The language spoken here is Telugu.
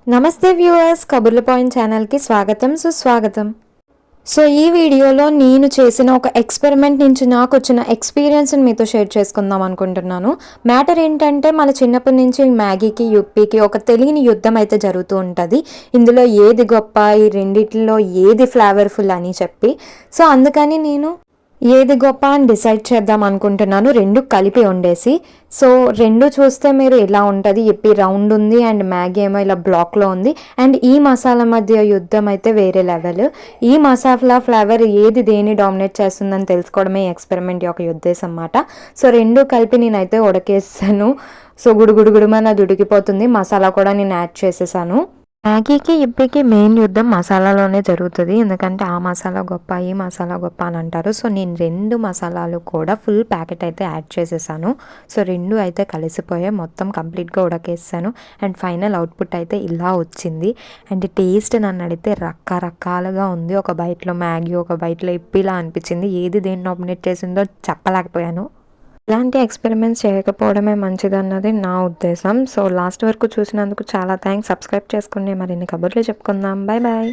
నమస్తే వ్యూవర్స్, కబుర్ల పాయింట్ ఛానల్కి స్వాగతం సుస్వాగతం. సో ఈ వీడియోలో నేను చేసిన ఒక ఎక్స్పెరిమెంట్ నుంచి నాకు వచ్చిన ఎక్స్పీరియన్స్ని మీతో షేర్ చేసుకుందాం అనుకుంటున్నాను. మ్యాటర్ ఏంటంటే మన చిన్నప్పటి నుంచి మ్యాగీకి యుప్పీకి ఒక తెలియని యుద్ధం అయితే జరుగుతూ ఉంటుంది. ఇందులో ఏది గొప్ప, ఈ రెండిట్లో ఏది ఫ్లేవర్ఫుల్ అని చెప్పి. సో అందుకని నేను ఏది గొప్ప అని డిసైడ్ చేద్దాం అనుకుంటున్నాను, రెండు కలిపి వండేసి. సో రెండు చూస్తే మీరు ఇలా ఉంటుంది, ఇప్పి రౌండ్ ఉంది అండ్ మ్యాగీ ఏమో ఇలా బ్లాక్లో ఉంది. అండ్ ఈ మసాలా మధ్య యుద్ధం అయితే వేరే లెవెల్. ఈ మసాలా ఫ్లేవర్ ఏది దేని డామినేట్ చేస్తుందని తెలుసుకోవడమే ఎక్స్పెరిమెంట్ యొక్క ఉద్దేశం అన్నమాట. సో రెండు కలిపి నేనైతే ఉడకేసాను. సో గుడుగుడుగుడుమని అది ఉడికిపోతుంది. మసాలా కూడా నేను యాడ్ చేసేసాను. మ్యాగీకి ఇప్పికి మెయిన్ యుద్ధం మసాలాలోనే జరుగుతుంది, ఎందుకంటే ఆ మసాలా గొప్ప ఈ మసాలా గొప్ప అని అంటారు. సో నేను రెండు మసాలాలు కూడా ఫుల్ ప్యాకెట్ అయితే యాడ్ చేసేసాను. సో రెండు అయితే కలిసిపోయాయి, మొత్తం కంప్లీట్గా ఉడకేసాను. అండ్ ఫైనల్ అవుట్పుట్ అయితే ఇలా వచ్చింది. అండ్ టేస్ట్ నన్ను అడిగితే రకరకాలుగా ఉంది. ఒక బైట్లో మ్యాగీ, ఒక బైట్లో ఇప్పిలా అనిపించింది. ఏది దేన్ని నామినేట్ చేసిందో చెప్పలేకపోయాను. ఇలాంటి ఎక్స్పెరిమెంట్స్ చేయకపోవడమే మంచిదన్నది నా ఉద్దేశం. సో లాస్ట్ వరకు చూసినందుకు చాలా థ్యాంక్స్. సబ్స్క్రైబ్ చేసుకుని మరిన్ని కబుర్లు చెప్పుకుందాం. Bye bye.